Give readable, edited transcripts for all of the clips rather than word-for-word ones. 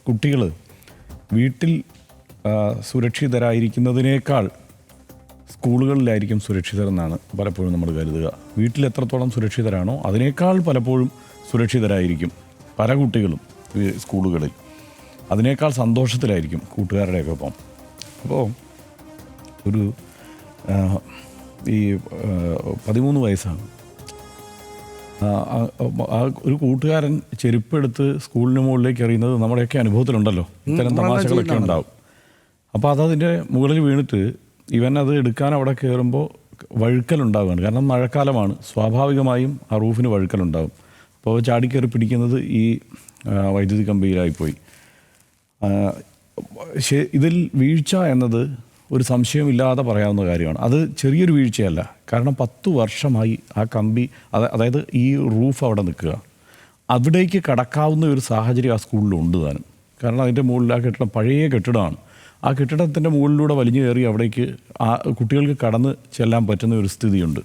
കുട്ടികൾ വീട്ടിൽ സുരക്ഷിതരായിരിക്കുന്നതിനേക്കാൾ സ്കൂളുകളിലായിരിക്കും സുരക്ഷിതരെന്നാണ് പലപ്പോഴും നമ്മൾ കരുതുക. വീട്ടിൽ എത്രത്തോളം സുരക്ഷിതരാണോ അതിനേക്കാൾ പലപ്പോഴും സുരക്ഷിതരായിരിക്കും പല കുട്ടികളും സ്കൂളുകളിൽ. അതിനേക്കാൾ സന്തോഷത്തിലായിരിക്കും കൂട്ടുകാരുടെയൊക്കെ ഒപ്പം. അപ്പോൾ ഒരു 13 വയസ്സാണ്. ഒരു കൂട്ടുകാരൻ ചെരുപ്പെടുത്ത് സ്കൂളിന് മുകളിലേക്ക് എറിയുന്നത് നമ്മുടെയൊക്കെ അനുഭവത്തിലുണ്ടല്ലോ. ഇത്തരം തമാശകളൊക്കെ ഉണ്ടാവും. അപ്പോൾ അതതിൻ്റെ മുകളിൽ വീണിട്ട് ഇവൻ അത് എടുക്കാൻ അവിടെ കയറുമ്പോൾ വഴുക്കലുണ്ടാവുകയാണ്. കാരണം മഴക്കാലമാണ്, സ്വാഭാവികമായും ആ റൂഫിന് വഴുക്കലുണ്ടാവും. അപ്പോൾ ചാടിക്കയറി പിടിക്കുന്നത് ഈ വൈദ്യുതി കമ്പിയിലായിപ്പോയി. ഇതിൽ വീഴ്ച എന്നത് ഒരു സംശയമില്ലാതെ പറയാവുന്ന കാര്യമാണ്. അത് ചെറിയൊരു വീഴ്ചയല്ല. കാരണം 10 വർഷമായി ആ കമ്പി, അതായത് ഈ റൂഫ് അവിടെ നിൽക്കുക, അവിടേക്ക് കടക്കാവുന്ന ഒരു സാഹചര്യം ആ സ്കൂളിലുണ്ട് താനും. കാരണം അതിൻ്റെ മുകളിൽ ആ കെട്ടിടം പഴയ കെട്ടിടമാണ്. ആ കെട്ടിടത്തിൻ്റെ മുകളിലൂടെ വലിഞ്ഞു കയറി അവിടേക്ക് ആ കുട്ടികൾക്ക് കടന്ന് ചെല്ലാൻ പറ്റുന്ന ഒരു സ്ഥിതിയുണ്ട്.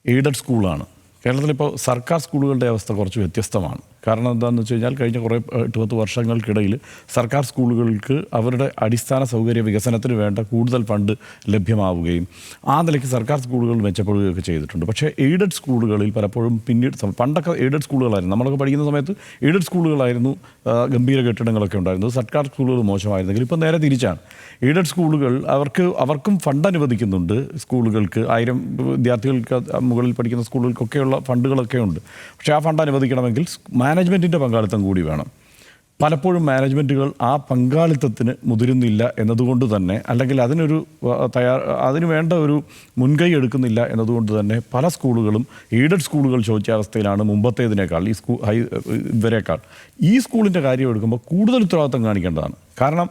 എയ്ഡഡ് സ്കൂളാണ്. കേരളത്തിലിപ്പോൾ സർക്കാർ സ്കൂളുകളുടെ അവസ്ഥ കുറച്ച് വ്യത്യസ്തമാണ്. കാരണം എന്താണെന്ന് വെച്ച് കഴിഞ്ഞാൽ കഴിഞ്ഞ കുറേ 8-10 വർഷങ്ങൾക്കിടയിൽ സർക്കാർ സ്കൂളുകൾക്ക് അവരുടെ അടിസ്ഥാന സൗകര്യ വികസനത്തിന് വേണ്ട കൂടുതൽ ഫണ്ട് ലഭ്യമാവുകയും ആ നിലയ്ക്ക് സർക്കാർ സ്കൂളുകൾ മെച്ചപ്പെടുകയൊക്കെ ചെയ്തിട്ടുണ്ട്. പക്ഷേ എയ്ഡഡ് സ്കൂളുകളിൽ പലപ്പോഴും പിന്നീട്, പണ്ടൊക്കെ എയ്ഡഡ് സ്കൂളുകളായിരുന്നു, നമ്മളൊക്കെ പഠിക്കുന്ന സമയത്ത് എയ്ഡഡ് സ്കൂളുകളായിരുന്നു ഗംഭീര കെട്ടിടങ്ങളൊക്കെ ഉണ്ടായിരുന്നത്. സർക്കാർ സ്കൂളുകൾ മോശമായിരുന്നെങ്കിൽ ഇപ്പോൾ നേരെ തിരിച്ചാണ്. എയ്ഡഡ് സ്കൂളുകൾ അവർക്കും ഫണ്ട് അനുവദിക്കുന്നുണ്ട്. സ്കൂളുകൾക്ക് 1000 വിദ്യാർത്ഥികൾക്ക് മുകളിൽ പഠിക്കുന്ന സ്കൂളുകൾക്കൊക്കെയുള്ള ഫണ്ടുകളൊക്കെ ഉണ്ട്. പക്ഷേ ആ ഫണ്ട് അനുവദിക്കണമെങ്കിൽ മാനേജ്മെൻറ്റിൻ്റെ പങ്കാളിത്തം കൂടി വേണം. പലപ്പോഴും മാനേജ്മെൻറ്റുകൾ ആ പങ്കാളിത്തത്തിന് മുതിരുന്നില്ല എന്നതുകൊണ്ട് തന്നെ, അല്ലെങ്കിൽ അതിന് വേണ്ട ഒരു മുൻകൈ എടുക്കുന്നില്ല എന്നതുകൊണ്ട് തന്നെ പല സ്കൂളുകളും എയ്ഡഡ് സ്കൂളുകൾ ചോദിച്ചാവസ്ഥയിലാണ് മുമ്പത്തേതിനേക്കാൾ, ഇവരെക്കാൾ. ഈ സ്കൂളിൻ്റെ കാര്യം എടുക്കുമ്പോൾ കൂടുതൽ ഉത്തരവാദിത്തം കാണിക്കേണ്ടതാണ്. കാരണം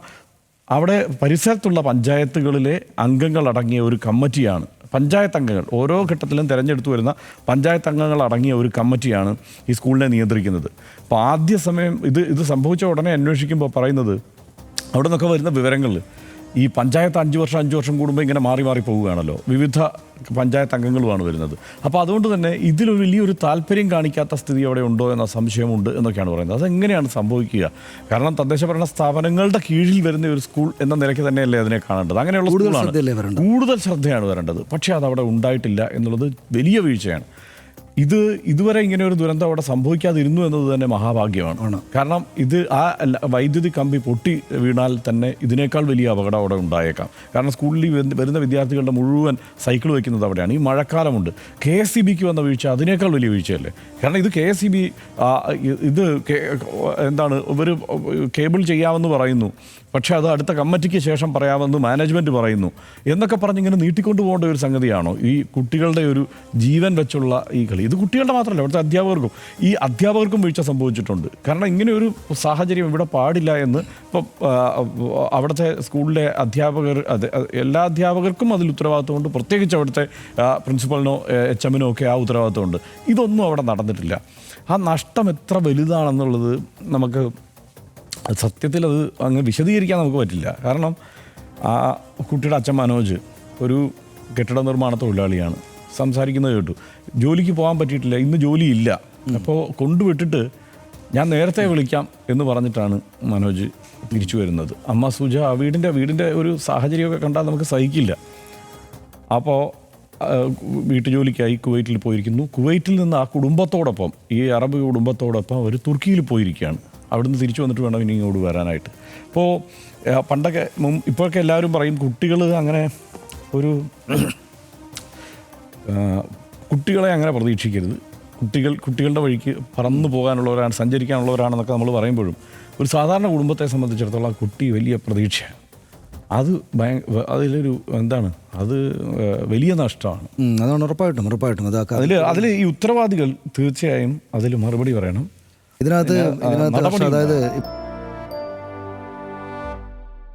അവിടെ പരിസരത്തുള്ള പഞ്ചായത്തുകളിലെ അംഗങ്ങളടങ്ങിയ ഒരു കമ്മിറ്റിയാണ്, പഞ്ചായത്ത് അംഗങ്ങൾ, ഓരോ ഘട്ടത്തിലും തിരഞ്ഞെടുത്തു വരുന്ന പഞ്ചായത്ത് അംഗങ്ങൾ അടങ്ങിയ ഒരു കമ്മിറ്റിയാണ് ഈ സ്കൂളിനെ നിയന്ത്രിക്കുന്നത്. അപ്പോൾ ആദ്യ സമയം ഇത് സംഭവിച്ച ഉടനെ അന്വേഷിക്കുമ്പോൾ പറയുന്നത്, അവിടെ നിന്നൊക്കെ വരുന്ന വിവരങ്ങൾ ഈ പഞ്ചായത്ത് 5 വർഷം കൂടുമ്പോൾ ഇങ്ങനെ മാറി പോവുകയാണല്ലോ, വിവിധ പഞ്ചായത്ത് അംഗങ്ങളുമാണ് വരുന്നത്. അപ്പോൾ അതുകൊണ്ട് തന്നെ ഇതിലൊരു വലിയൊരു താല്പര്യം കാണിക്കാത്ത സ്ഥിതി അവിടെ ഉണ്ടോ എന്ന സംശയമുണ്ട് എന്നൊക്കെയാണ് പറയുന്നത്. അതെങ്ങനെയാണ് സംഭവിക്കുക? കാരണം തദ്ദേശഭരണ സ്ഥാപനങ്ങളുടെ കീഴിൽ വരുന്ന ഒരു സ്കൂൾ എന്ന നിലയ്ക്ക് തന്നെയല്ലേ അതിനെ കാണേണ്ടത്. അങ്ങനെയുള്ള സ്കൂളാണ് കൂടുതൽ ശ്രദ്ധയാണ് വരേണ്ടത്. പക്ഷേ അതവിടെ ഉണ്ടായിട്ടില്ല എന്നുള്ളത് വലിയ വീഴ്ചയാണ്. ഇതുവരെ ഇങ്ങനെ ഒരു ദുരന്തം അവിടെ സംഭവിക്കാതിരുന്നു എന്നത് തന്നെ മഹാഭാഗ്യമാണ്. കാരണം ആ വൈദ്യുതി കമ്പി പൊട്ടി വീണാൽ തന്നെ ഇതിനേക്കാൾ വലിയ അപകടം അവിടെ ഉണ്ടായേക്കാം. കാരണം സ്കൂളിൽ വരുന്ന വിദ്യാർത്ഥികളുടെ മുഴുവൻ സൈക്കിൾ വയ്ക്കുന്നത് അവിടെയാണ്. ഈ മഴക്കാലമുണ്ട്. KSEBക്ക് വന്ന വീഴ്ച അതിനേക്കാൾ വലിയ വീഴ്ചയല്ലേ? കാരണം ഇത് KSEB എന്താണ്, ഇവർ കേബിൾ ചെയ്യാമെന്ന് പറയുന്നു, പക്ഷേ അത് അടുത്ത കമ്മിറ്റിക്ക് ശേഷം പറയാമെന്ന് മാനേജ്മെൻറ്റ് പറയുന്നു എന്നൊക്കെ പറഞ്ഞിങ്ങനെ നീട്ടിക്കൊണ്ടു പോകേണ്ട ഒരു സംഗതിയാണോ ഈ കുട്ടികളുടെ ഒരു ജീവൻ വെച്ചുള്ള ഈ കളി? ഇത് കുട്ടികളുടെ മാത്രമല്ല, ഇവിടുത്തെ അധ്യാപകർക്കും വീഴ്ച സംഭവിച്ചിട്ടുണ്ട്. കാരണം ഇങ്ങനെ ഒരു സാഹചര്യം ഇവിടെ പാടില്ല എന്ന് ഇപ്പം അവിടുത്തെ സ്കൂളിലെ എല്ലാ അധ്യാപകർക്കും അതിൽ ഉത്തരവാദിത്വമുണ്ട്. പ്രത്യേകിച്ച് അവിടുത്തെ പ്രിൻസിപ്പലിനോ HMനോ ഒക്കെ ആ ഉത്തരവാദിത്വമുണ്ട്. ഇതൊന്നും അവിടെ നടന്നിട്ടില്ല. ആ നഷ്ടം എത്ര വലുതാണെന്നുള്ളത് നമുക്ക് സത്യത്തിൽ അത് അങ്ങ് വിശദീകരിക്കാൻ നമുക്ക് പറ്റില്ല. കാരണം ആ കുട്ടിയുടെ അച്ഛൻ മനോജ് ഒരു കെട്ടിട നിർമ്മാണ തൊഴിലാളിയാണ്. സംസാരിക്കുന്നത് കേട്ടു. ജോലിക്ക് പോകാൻ പറ്റിയിട്ടില്ല, ഇന്ന് ജോലിയില്ല. അപ്പോൾ കൊണ്ടുവിട്ടിട്ട് ഞാൻ നേരത്തെ വിളിക്കാം എന്ന് പറഞ്ഞിട്ടാണ് മനോജ് തിരിച്ചു വരുന്നത്. അമ്മ സുജ വീടിൻ്റെ ഒരു സാഹചര്യമൊക്കെ കണ്ടാൽ നമുക്ക് സഹിക്കില്ല. അപ്പോൾ വീട്ടുജോലിക്കായി കുവൈറ്റിൽ പോയിരിക്കുന്നു. കുവൈറ്റിൽ നിന്ന് ആ കുടുംബത്തോടൊപ്പം, ഈ അറബ് കുടുംബത്തോടൊപ്പം അവർ തുർക്കിയിൽ പോയിരിക്കുകയാണ്. അവിടുന്ന് തിരിച്ചു വന്നിട്ട് വേണം ഇനി ഇങ്ങോട്ട് വരാനായിട്ട്. അപ്പോൾ പണ്ടൊക്കെ ഇപ്പോഴൊക്കെ എല്ലാവരും പറയും കുട്ടികൾ അങ്ങനെ കുട്ടികളെ അങ്ങനെ പ്രതീക്ഷിക്കരുത്, കുട്ടികളുടെ വഴിക്ക് പറന്നു പോകാനുള്ളവരാണ്, സഞ്ചരിക്കാനുള്ളവരാണെന്നൊക്കെ നമ്മൾ പറയുമ്പോഴും ഒരു സാധാരണ കുടുംബത്തെ സംബന്ധിച്ചിടത്തോളം ആ കുട്ടി വലിയ പ്രതീക്ഷയാണ്. അതിലൊരു അത് വലിയ നഷ്ടമാണ്. അതാണ് ഉറപ്പായിട്ടും അതിൽ ഈ ഉത്തരവാദികൾ തീർച്ചയായും അതിൽ മറുപടി പറയണം. ഇതിനകത്ത് അതായത്